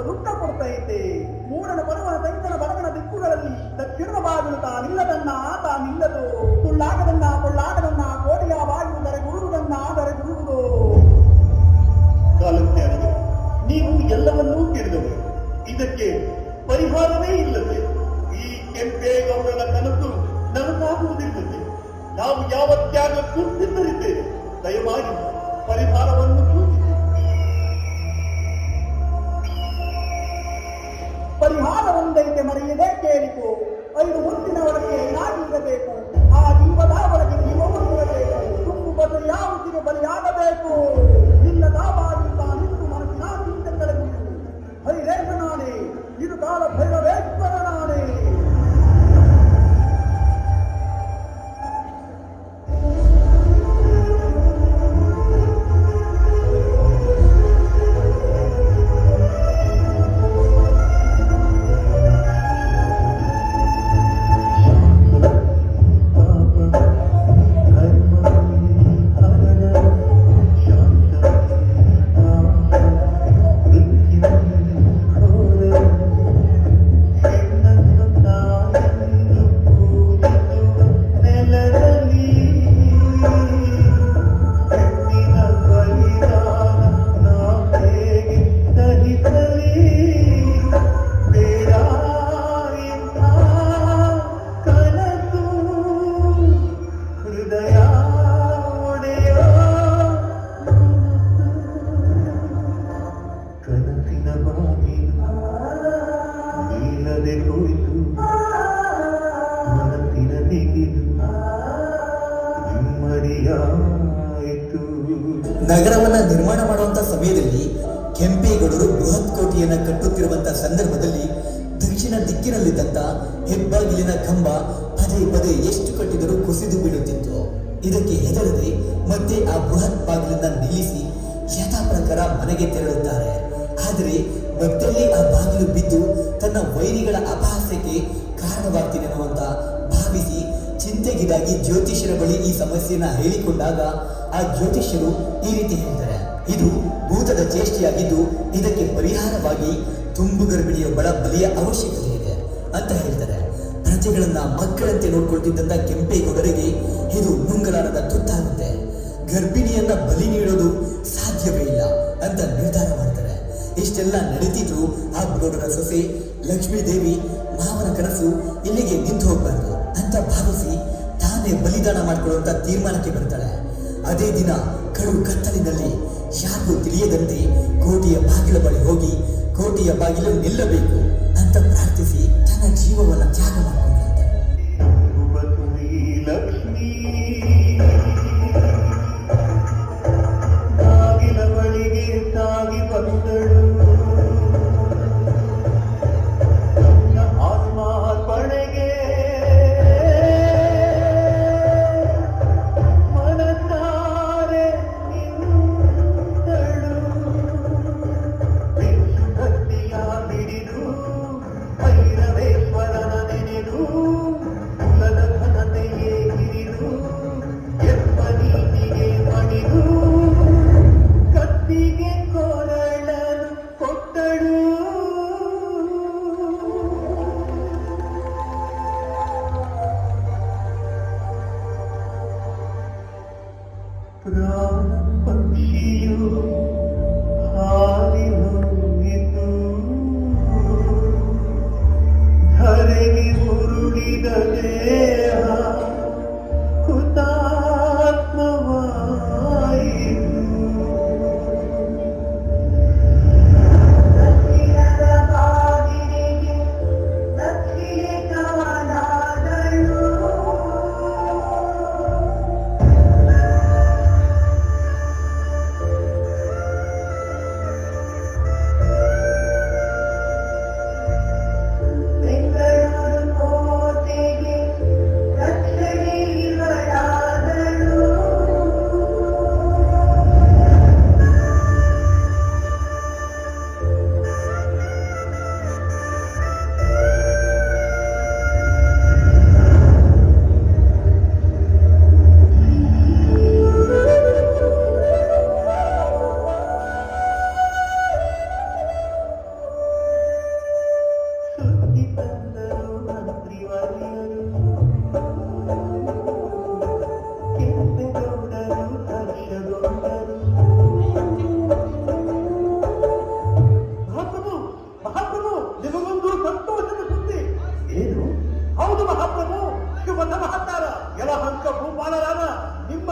ದುಃಖ ಕೊಡ್ತೈತೆ. ಮೂರನ ಪರವನ ತಂಕನ ಬಡಗನ ದಿಕ್ಕುಗಳಲ್ಲಿ ದಕ್ಷಿಣದ ಬಾಗಿಲು ತಾನಿಲ್ಲದು. ಸುಳ್ಳಾಗದನ್ನ ಕೊಳ್ಳಾಗದನ್ನ ಕೋಟೆಯ ಬಾಗಿಲು ದರೆಗುರುವುದೋ. ಕಾಲಜ್ಞಾನಿಗೆ ನೀವು ಎಲ್ಲವನ್ನೂ ತಿಳಿದವರು. ಇದಕ್ಕೆ ಪರಿಹಾರವೇ ಇಲ್ಲದೆ ಈ ಕೆಂಪೇಗೌಡನ ಕನಸು ನನಸಾಗುವುದಿಲ್ಲದೆ ನಾವು ಯಾವ ತ್ಯಾಗಕ್ಕೂ ಸಿದ್ಧರಿದ್ದೇವೆ. ದಯಮಾಡಿ ಪರಿಹಾರವನ್ನು ಸೂಚಿಸಿ. ಪರಿಹಾರ ಒಂದೈತೆ, ಮರೆಯದೆ ಕೇಳಿಕೋ. 5 ಮುಂದಿನ ಒಳಗೆ ಏನಾಗಿರಬೇಕು. ಆ ಜೀವದ ಒಳಗೆ ಜೀವವೂ ಇರಬೇಕು. ತುಂಬು ಬದಲಿಯಾಗುತ್ತಿಗೆ ಬಲಿಯಾಗಬೇಕು. ನಿಲ್ಲದ ಬಾಗಿ ತಾನಿತ್ತು ಮನಸ್ಸಿನ ಚಿಂತೆಗಳಿಗೆ ಹರಿರೇಶ ನಾನೇ, ಇದು ಕಾಲ ಭೈರವೇಶ್ವರ ನಾನೇ. ನಗರವನ್ನ ನಿರ್ಮಾಣ ಮಾಡುವಂತ ಸಮಯದಲ್ಲಿ ಕೆಂಪೇಗೌಡರು ಬೃಹತ್ ಕೋಟೆಯನ್ನ ಕಟ್ಟುತ್ತಿರುವಂತಹ ಸಂದರ್ಭದಲ್ಲಿ ದಕ್ಷಿಣ ದಿಕ್ಕಿನಲ್ಲಿದ್ದಂತ ಹೆಬ್ಬಾಗಿಲಿನ ಕಂಬ ಪದೇ ಪದೇ ಎಷ್ಟು ಕಟ್ಟಿದರೂ ಕುಸಿದು ಬೀಳುತ್ತಿತ್ತು. ಇದಕ್ಕೆ ಹೆದರದೆ ಮತ್ತೆ ಆ ಬೃಹತ್ ಬಾಗಿಲನ್ನ ನಿಲ್ಲಿಸಿ ಯಥಾ ಪ್ರಕಾರ ಮನೆಗೆ ತೆರಳುತ್ತಾರೆ. ಆದರೆ ಮತ್ತಲ್ಲಿ ಆ ಬಾಗಿಲು ಬಿದ್ದು ತನ್ನ ವೈರಿಗಳ ಅಪಹಾಸ್ಯಕ್ಕೆ ಕಾರಣವಾಗ್ತೀನಿ ಅನ್ನುವಂತ ಭಾವಿಸಿ ಚಿಂತೆಗೀಡಾಗಿ ಜ್ಯೋತಿಷ್ಯರ ಬಳಿ ಈ ಸಮಸ್ಯೆಯನ್ನ ಹೇಳಿಕೊಂಡಾಗ ಆ ಜ್ಯೋತಿಷ್ಯರು ಈ ರೀತಿ ಹೇಳ್ತಾರೆ, ಇದು ಭೂತದ ಚೇಷ್ಟೆಯಾಗಿದ್ದು ಇದಕ್ಕೆ ಪರಿಹಾರವಾಗಿ ತುಂಬು ಗರ್ಭಿಣಿಯೊಬ್ಬಳ ಬಲಿಯ ಅವಶ್ಯಕತೆ ಇದೆ ಅಂತ ಹೇಳ್ತಾರೆ. ಪ್ರಜೆಗಳನ್ನ ಮಕ್ಕಳಂತೆ ನೋಡ್ಕೊಳ್ತಿದ್ದಂತ ಕೆಂಪೇಗೌಡರಿಗೆ ಇದು ನುಂಗಲಾರದ ತುತ್ತಾಗುತ್ತೆ. ಗರ್ಭಿಣಿಯನ್ನ ಬಲಿ ನೀಡೋದು ಸಾಧ್ಯವೇ ಇಲ್ಲ ಅಂತ ನಿರ್ಧಾರ ಮಾಡ್ತಾರೆ. ಇಷ್ಟೆಲ್ಲ ನಡೀತಿದ್ರು ಆ ಗೌಡರ ಸೊಸೆ ಲಕ್ಷ್ಮೀದೇವಿ ಮಾವನ ಕನಸು ಇಲ್ಲಿಗೆ ನಿಂತು ಹೋಗ್ಬಾರ್ದು ಅಂತ ಭಾವಿಸಿ ತಾನೇ ಬಲಿದಾನ ಮಾಡ್ಕೊಳ್ಳುವಂತ ತೀರ್ಮಾನಕ್ಕೆ ಬರ್ತಾಳೆ. ಅದೇ ದಿನ ಕಡು ಕತ್ತಲಿನಲ್ಲಿ ಯಾರಿಗೂ ತಿಳಿಯದಂತೆ ಕೋಟೆಯ ಬಾಗಿಲ ಬಳಿ ಹೋಗಿ ಕೋಟೆಯ ಬಾಗಿಲು ನಿಲ್ಲಬೇಕು ಅಂತ ಪ್ರಾರ್ಥಿಸಿ ತನ್ನ ಜೀವವನ್ನ ತ್ಯಾಗ ಮಾಡಿಕೊಂಡಿರ್ತಾಳೆ. ಲಕ್ಷ್ಮೀ ಬಾಗಿಲ ಬಳಿಗೆ ಸಾಗಿ ಬಂದಳು. ಆತ್ಮಾರ್ಪಣೆಗೆ ಮನಸಾರೆ ನಿಂತಳು. ಭಕ್ತಿಯ ಹಿಡಿದು ಭೈರವೇಶ್ವರನ ನೆನೆದು ಕುಲದ ಘನತೆಯೇ ಹಿರಿದು ಎಪ್ಪ ನೀತಿಗೆ ಮಣಿದು ಕತ್ತಿಗೆ ಕೊರಳನು ಕೊಟ್ಟಳು. ಪ್ರಾಣ ಪಕ್ಷಿಯು ಹಾರಿ ಹೋಗಿತು, ಧರೆಗೆ ಉರುಳಿದ ದೇಹ ಹುತಾತ್ಮವಾಯಿತು.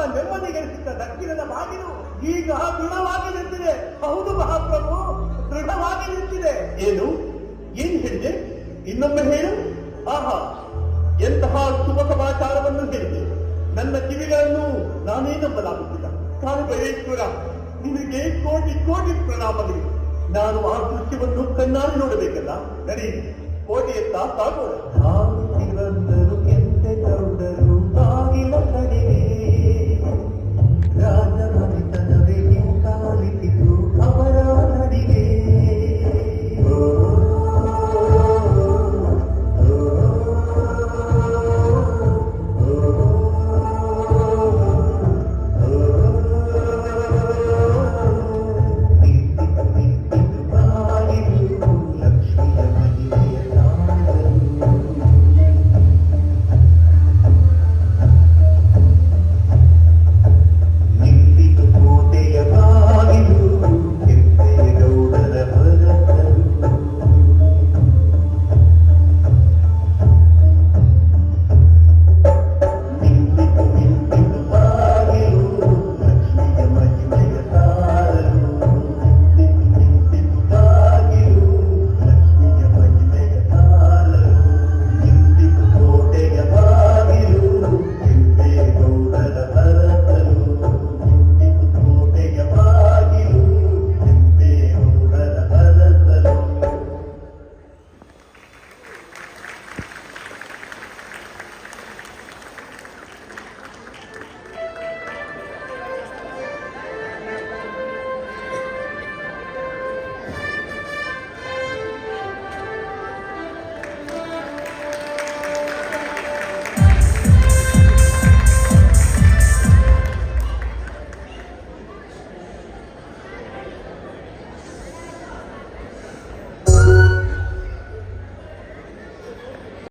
ನೆಮ್ಮದಿಗೆನಿಸಿದ್ದ ದಕ್ಷಿಣದ ಬಾಗಿಲು ಈಗ ದೃಢವಾಗಿ ನಿಂತಿದೆ. ಹೌದು ಮಹಾಪ್ರಭು, ದೃಢವಾಗಿ ನಿಂತಿದೆ. ಏನು ಹೇಳಿದೆ? ಇನ್ನೊಮ್ಮೆ ಹೇಳು. ಆಹಾ, ಎಂತಹ ಶುಭ ಸಮಾಚಾರವನ್ನು ಹೇಳಿದೆ. ನನ್ನ ಕಿವಿಗಳನ್ನು ನಾನೇ ನಂಬಲಾಗುತ್ತಿಲ್ಲ. ಕಾಲಭೈರೇಶ್ವರ, ನಿನಗೆ ಕೋಟಿ ಕೋಟಿ ಪ್ರಣಾಮಗಳು. ನಾನು ಆ ದೃಶ್ಯವನ್ನು ಕಣ್ಣಾರೆ ನೋಡಬೇಕಲ್ಲ. ನಡಿ, ಕೋಟೆಯತ್ತ ಸಾಗೋಣ.